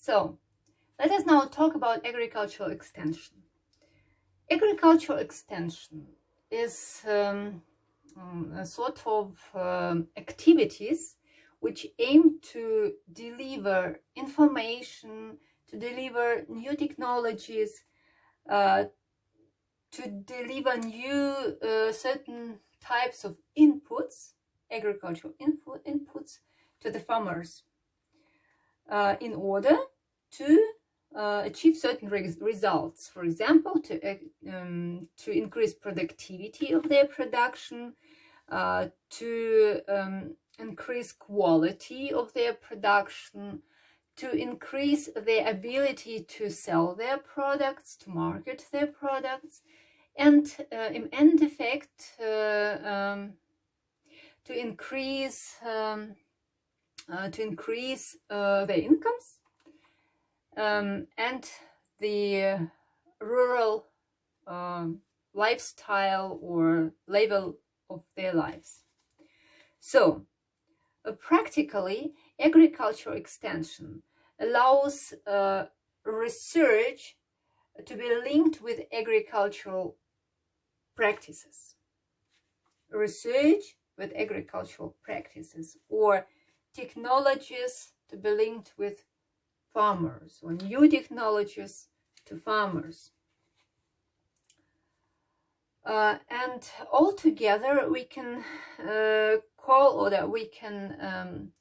So let us now talk about agricultural extension. Agricultural extension is a sort of activities which aim to deliver information, to deliver new technologies, to deliver new certain types of inputs, agricultural inputs to the farmers in order to achieve certain results. For example, to increase productivity of their production, to increase quality of their production, to increase their ability to sell their products, to market their products, and in end effect to increase their incomes and the rural lifestyle or level of their lives. So practically, agricultural extension allows research to be linked with agricultural practices. Research with agricultural practices, or technologies to be linked with farmers, or new technologies to farmers. And altogether we can call, or that we can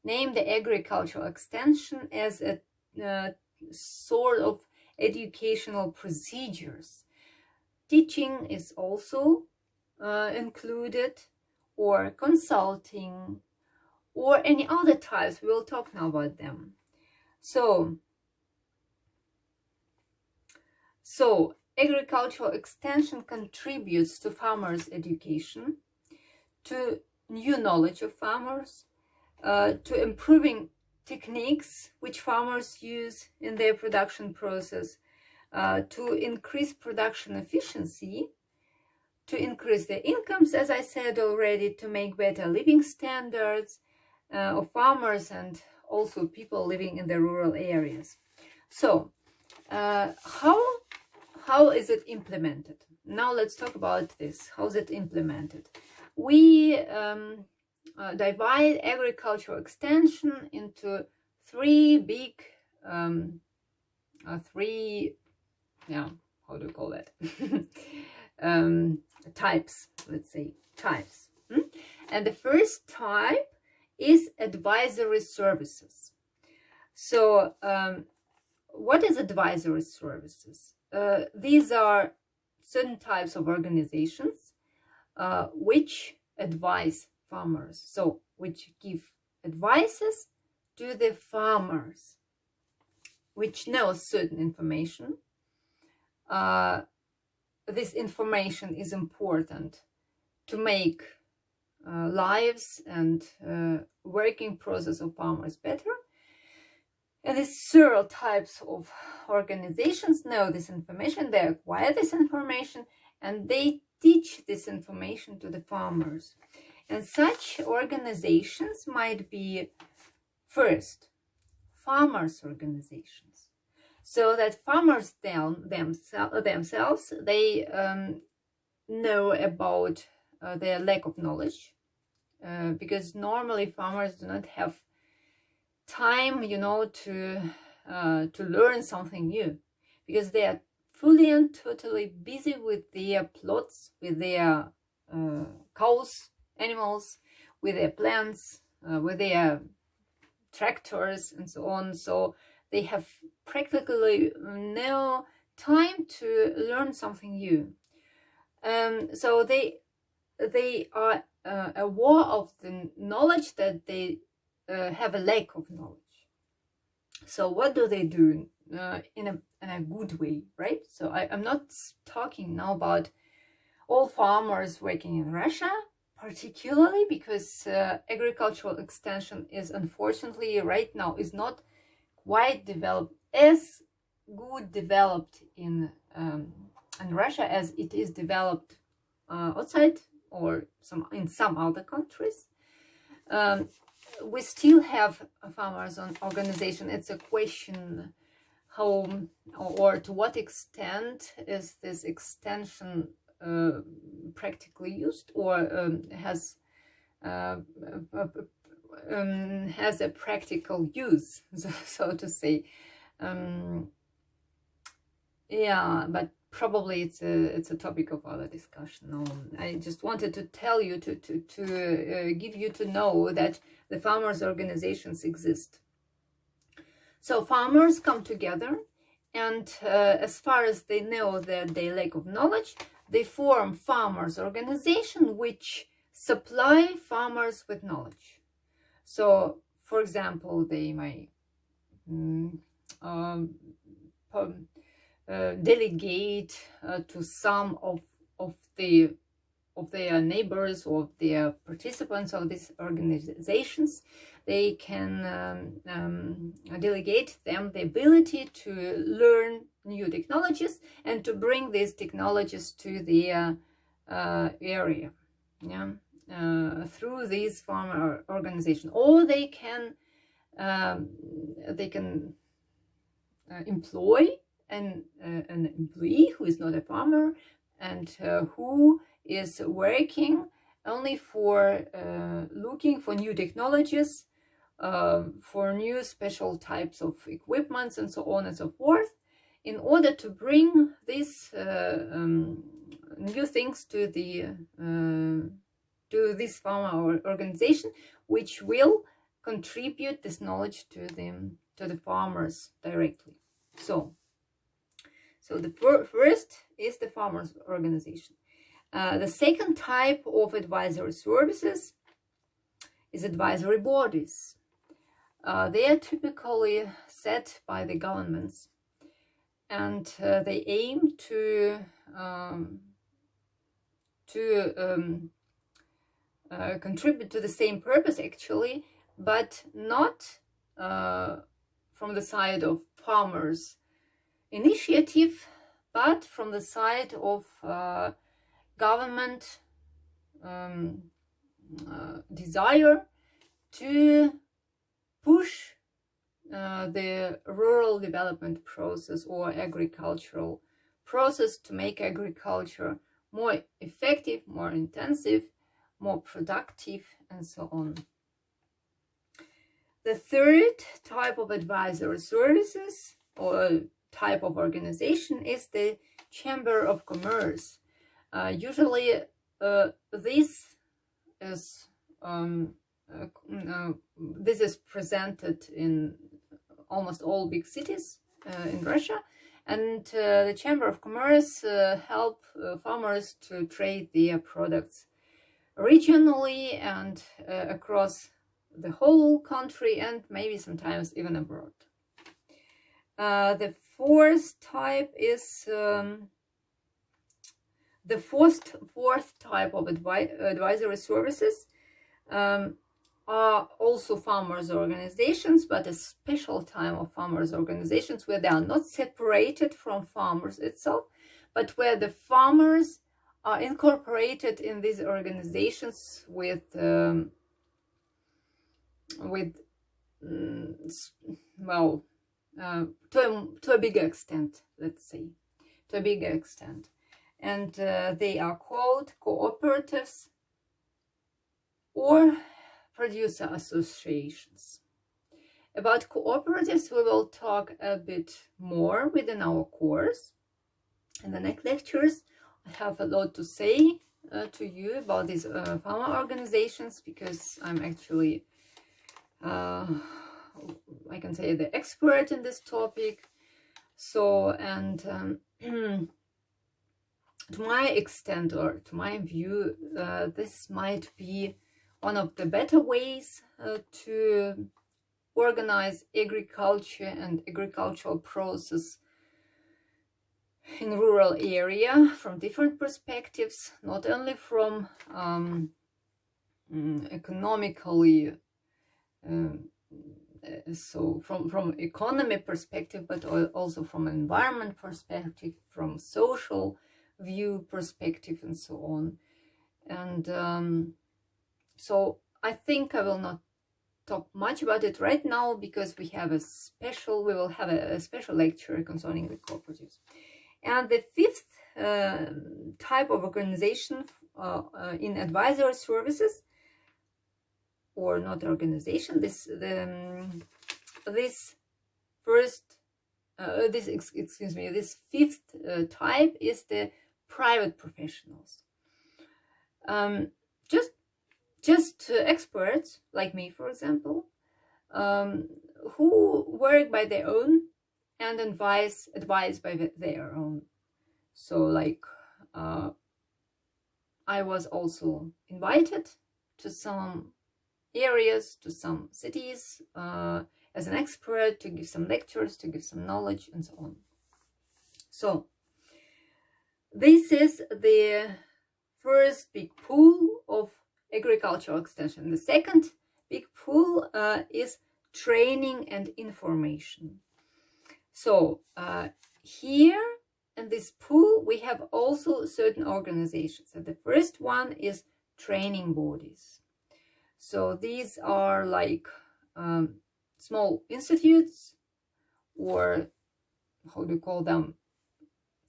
name the agricultural extension as a sort of educational procedures. Teaching is also included, or consulting, or any other types. We will talk now about them. So agricultural extension contributes to farmers' education, to new knowledge of farmers, to improving techniques which farmers use in their production process, to increase production efficiency, to increase their incomes, as I said already, to make better living standards of farmers and also people living in the rural areas. So how is it implemented? Now let's talk about this. How is it implemented? We divide agricultural extension into three big how do you call that? Types, let's say types. And the first type is advisory services. So what is advisory services? These are certain types of organizations which advise farmers, so which give advices to the farmers, which know certain information. This information is important to make lives and working process of farmers better. And these several types of organizations know this information, they acquire this information, and they teach this information to the farmers. And such organizations might be, first, farmers' organizations. So that farmers themselves, they know about their lack of knowledge, because normally farmers do not have time, to learn something new, because they are fully and totally busy with their plots, with their cows, animals, with their plants, with their tractors and so on. So they have practically no time to learn something new. So they are aware of the knowledge that they have a lack of knowledge. So what do they do in a good way, right? So I'm not talking now about all farmers working in Russia, particularly because agricultural extension is unfortunately right now is not quite developed, as good developed in Russia as it is developed outside or in some other countries. we still have a farmers organization. It's a question how or to what extent is this extension practically used, or has a practical use, so to say. Yeah, but probably it's a topic of other discussion. I just wanted to tell you to give you to know that the farmers' organizations exist. So farmers come together, and as far as they know that they lack of knowledge, they form farmers' organization which supply farmers with knowledge. So, for example, they may delegate to some of their neighbors or their participants of these organizations. They can delegate them the ability to learn new technologies and to bring these technologies to the area, yeah, through these farmer organization. Or they can employ an employee who is not a farmer and who is working only for looking for new technologies, for new special types of equipments and so on and so forth, in order to bring these new things to this farmer organization, which will contribute this knowledge to the farmers directly. So the first is the farmers organization. The second type of advisory services is advisory bodies. They are typically set by the governments, and they aim to contribute to the same purpose, actually, but not from the side of farmers' initiative, but from the side of government desire to push the rural development process or agricultural process, to make agriculture more effective, more intensive, more productive, and so on. The third type of advisory services or type of organization is the Chamber of Commerce. Usually this is presented in almost all big cities in Russia, and the Chamber of Commerce help farmers to trade their products regionally and across the whole country, and maybe sometimes even abroad. The fourth type is the fourth type of advisory services are also farmers' organizations, but a special type of farmers' organizations where they are not separated from farmers itself, but where the farmers are incorporated in these organizations to a bigger extent, let's say, to a bigger extent. And they are called cooperatives or producer associations. About cooperatives we will talk a bit more within our course. In the next lectures I have a lot to say to you about these farmer organizations, because I'm actually I can say the expert in this topic. So, and to my extent, or to my view, this might be one of the better ways to organize agriculture and agricultural process in rural area from different perspectives, not only from economically, so from economy perspective, but also from environment perspective, from social view perspective, and so on. And so I think I will not talk much about it right now because we will have a special lecture concerning the cooperatives. And the fifth type of organization in advisory services, or not organization, this fifth type is the private professionals. Just experts like me, for example, who work by their own and advise by their own. So like I was also invited to some areas, to some cities as an expert, to give some lectures, to give some knowledge, and so on. So this is the first big pool of agricultural extension. The second big pool is training and information. So here in this pool we have also certain organizations. So the first one is training bodies. So these are like small institutes, or how do you call them?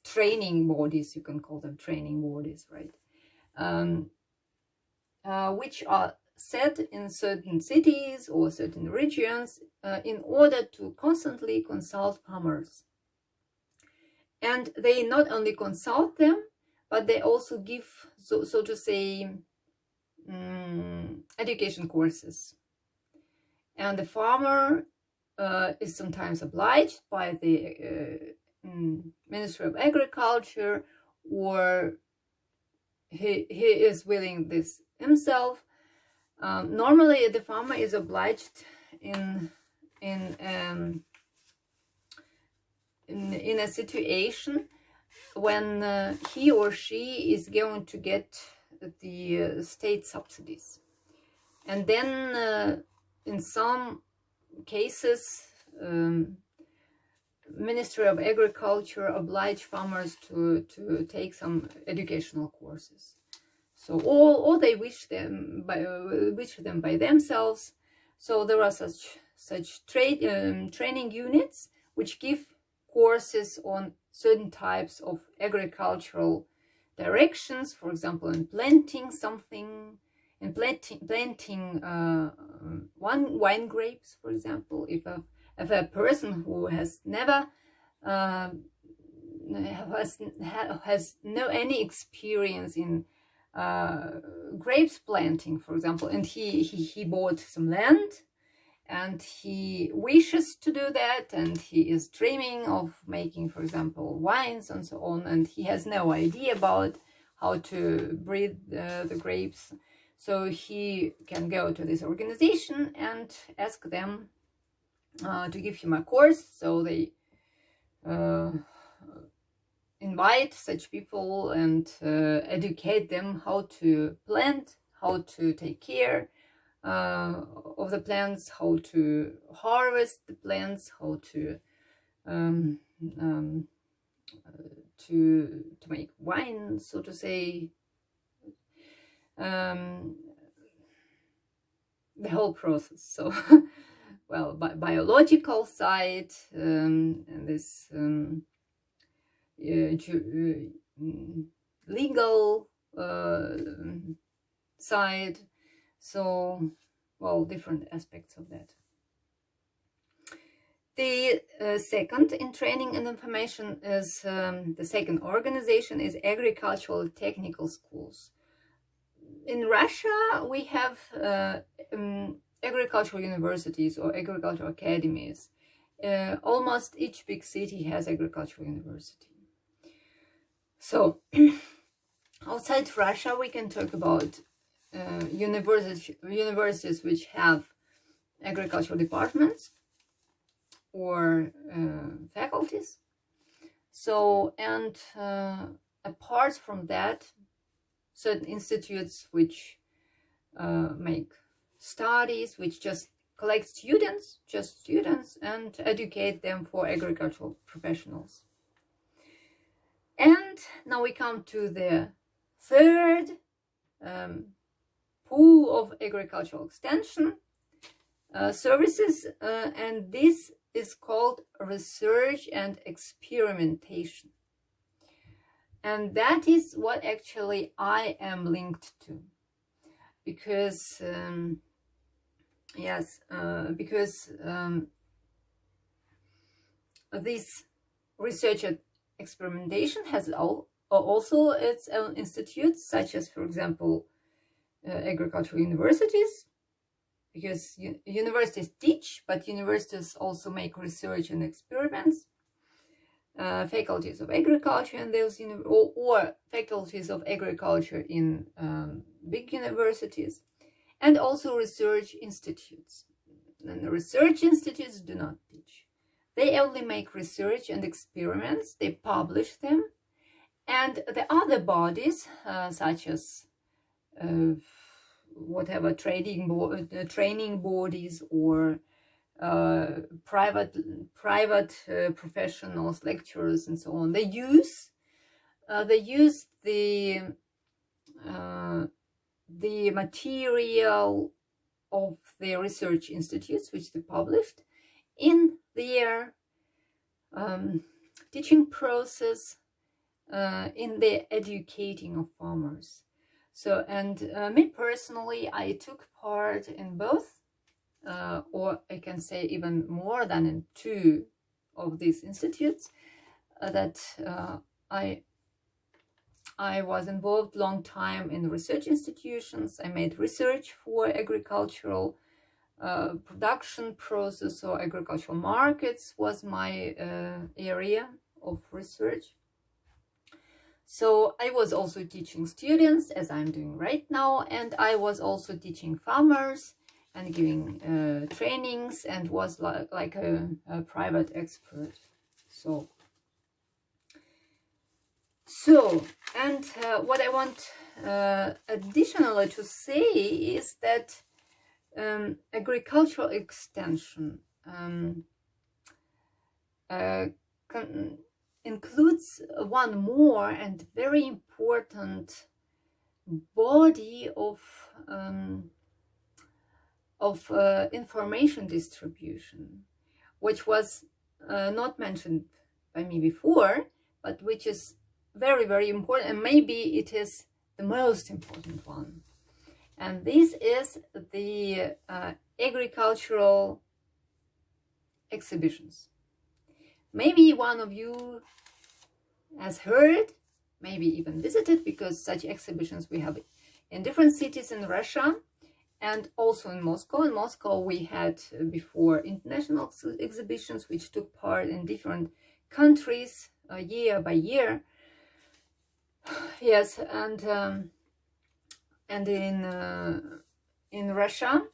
Training bodies, you can call them training bodies, right? Which are set in certain cities or certain regions in order to constantly consult farmers. And they not only consult them, but they also give, so to say, education courses. And the farmer is sometimes obliged by the Ministry of Agriculture, or he is willing this himself. Normally the farmer is obliged in a situation when he or she is going to get the state subsidies, and then in some cases Ministry of Agriculture oblige farmers to take some educational courses. So or they wish them by themselves. So there are such training units which give courses on certain types of agricultural directions. For example, in planting something, in planting wine grapes, for example. If a person who has never has no any experience in grapes planting, for example, and he bought some land and he wishes to do that, and he is dreaming of making, for example, wines and so on, and he has no idea about how to breed the grapes. So he can go to this organization and ask them to give him a course. So they invite such people and educate them how to plant, how to take care of the plants, how to harvest the plants, how to make wine, so to say. The whole process. So well, biological side, and this legal side. So, well, different aspects of that. The second in training and information is the second organization is agricultural technical schools. In Russia, we have agricultural universities or agricultural academies. Almost each big city has agricultural university. So outside Russia, we can talk about universities which have agricultural departments or faculties. So, and apart from that, certain institutes which make studies, which just collect students, and educate them for agricultural professionals. And now we come to the third pool of agricultural extension. services, and this is called research and experimentation. And that is what actually I am linked to, because this research and experimentation has also its own institutes, such as, for example, agricultural universities, because universities teach, but universities also make research and experiments. Faculties of agriculture and those or faculties of agriculture in big universities, and also research institutes. And the research institutes do not teach. They only make research and experiments, they publish them, and the other bodies, such as whatever training bodies or private professionals, lecturers, and so on, they use the material of the research institutes which they published in their teaching process, in the educating of farmers. So, and me personally, I took part in both, or I can say even more than in 2 of these institutes that I was involved long time in research institutions. I made research for agricultural production process, or agricultural markets was my area of research. So I was also teaching students, as I'm doing right now, and I was also teaching farmers and giving trainings, and was like a private expert. So and what I want additionally to say is that agricultural extension includes one more and very important body of information distribution, which was not mentioned by me before, but which is very, very important, and maybe it is the most important one. And this is the agricultural exhibitions. Maybe one of you has heard, maybe even visited, because such exhibitions we have in different cities in Russia and also in Moscow. In Moscow we had before international exhibitions which took part in different countries year by year. Yes, and in Russia,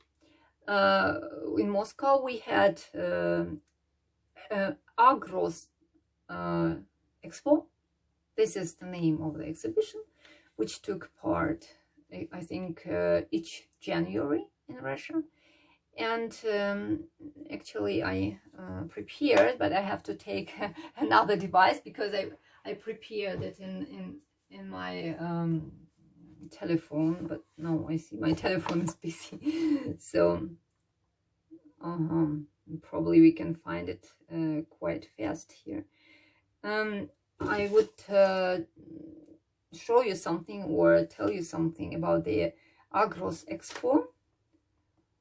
in Moscow, we had Agros Expo. This is the name of the exhibition, which took part, I think, each January in Russia. And actually, I prepared, but I have to take another device because I prepared it in my telephone, but now I see my telephone is busy. So probably we can find it quite fast here. I would show you something or tell you something about the Agros Expo.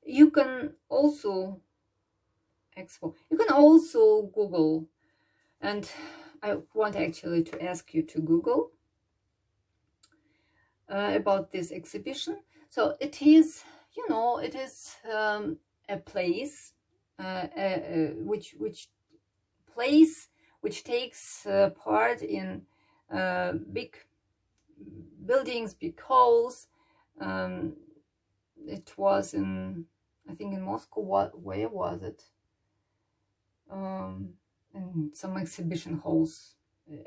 You can also Google, and I want actually to ask you to Google about this exhibition. So it is, you know, it is a place, which takes part in big buildings, big halls. It was in, I think, in Moscow. Where was it? In some exhibition halls.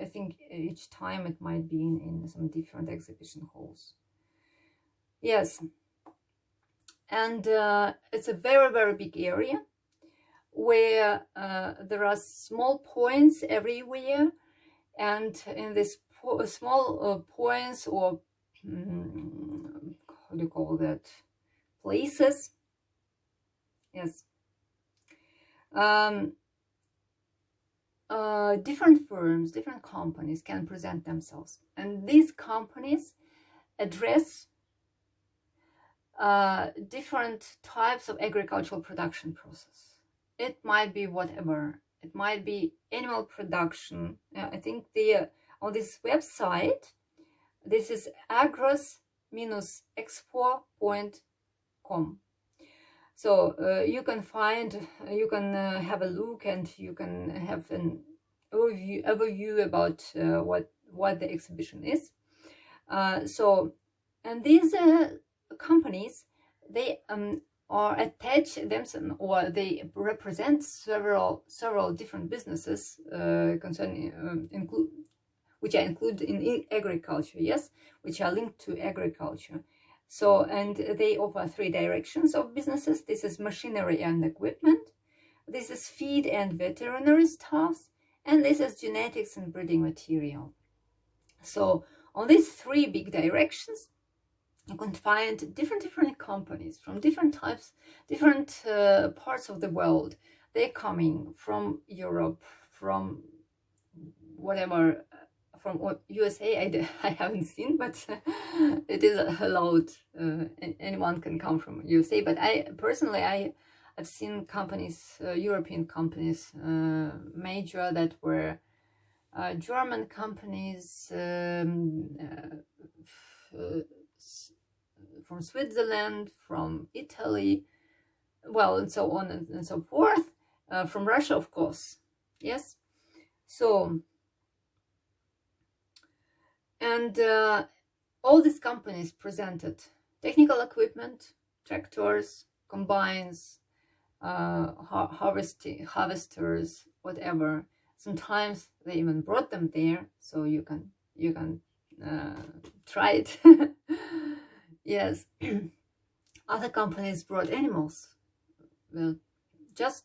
I think each time it might be in some different exhibition halls. Yes, and it's a very, very big area where there are small points everywhere, and in these small points, or how do you call that, places, Yes. Different firms, different companies can present themselves, and these companies address different types of agricultural production process. It might be whatever. It might be animal production. I think the on this website, this is agros-expo.com. So you can find, you can have a look, and you can have an overview about what the exhibition is. And these companies, they are attached themselves, or they represent several different businesses concerning which are included in agriculture, yes, which are linked to agriculture. So, and they offer 3 directions of businesses. This is machinery and equipment, this is feed and veterinary staffs, and this is genetics and breeding material. So on these 3 big directions, you can find different companies from different types, different parts of the world. They're coming from Europe, from whatever, from USA. I haven't seen, but it is allowed. Anyone can come from USA. But I personally, I've seen companies, European companies, major, that were German companies, from Switzerland, from Italy, well, and so on and so forth, from Russia, of course, yes. So, and all these companies presented technical equipment, tractors, combines, harvesters, whatever. Sometimes they even brought them there, so you can try it. Yes. Other companies brought animals. Well, just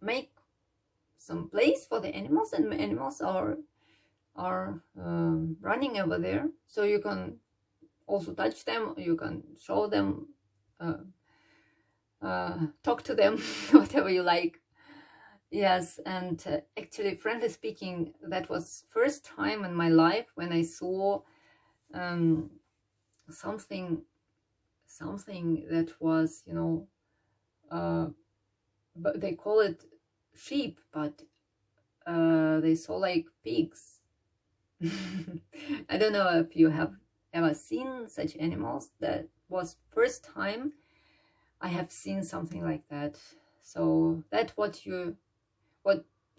make some place for the animals, and animals are running over there, so you can also touch them, you can show them, talk to them, whatever you like. Yes, and actually, frankly speaking, that was first time in my life when I saw something that was, you know, but they call it sheep, but they saw like pigs. I don't know if you have ever seen such animals. That was first time I have seen something like that. So that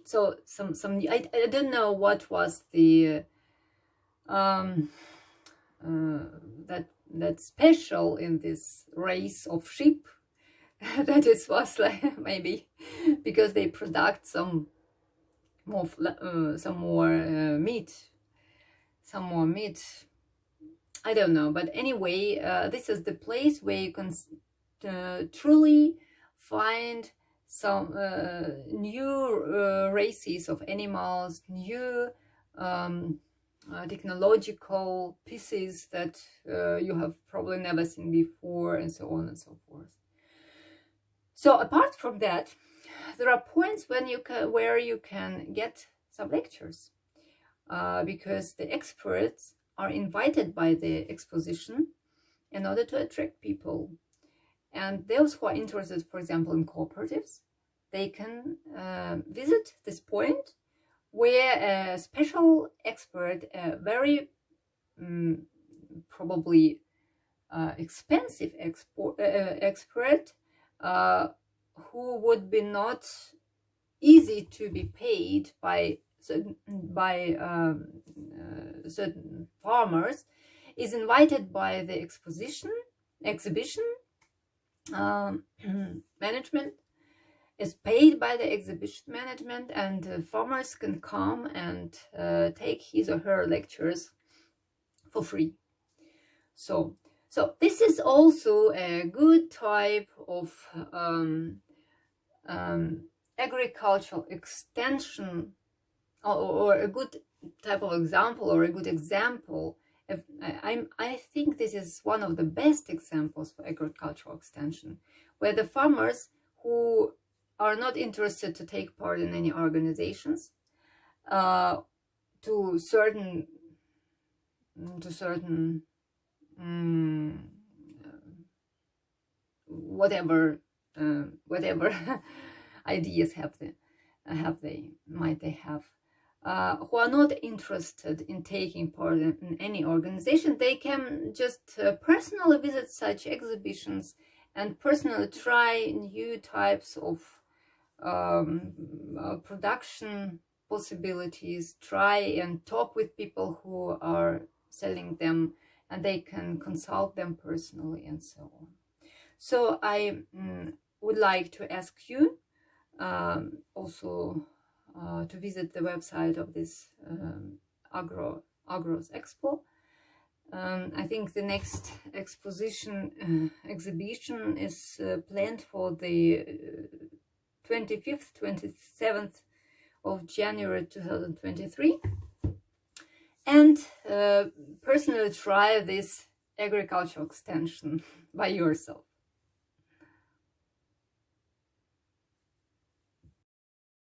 so some I don't know what was the that special in this race of sheep. That it was like, maybe because they product some more meat, I don't know. But anyway, this is the place where you can truly find some new races of animals, new technological pieces that you have probably never seen before, and so on and so forth. So apart from that, there are points when where you can get some lectures, because the experts are invited by the exposition in order to attract people. And those who are interested, for example, in cooperatives, they can visit this point where a special expert, a very probably expensive expert, who would be not easy to be paid by certain farmers, is invited by the exhibition management, is paid by the exhibition management, and farmers can come and take his or her lectures for free. So this is also a good type of agricultural extension, or a good type of example, or a good example. I think this is one of the best examples for agricultural extension, where the farmers who are not interested to take part in any organizations, to certain whatever ideas might they have, who are not interested in taking part in any organization, they can just personally visit such exhibitions and personally try new types of production possibilities, try and talk with people who are selling them, and they can consult them personally and so on. So I would like to ask you also to visit the website of this Agros Expo. I think the next exhibition is planned for the 25th, 27th of January 2023. And personally try this agricultural extension by yourself.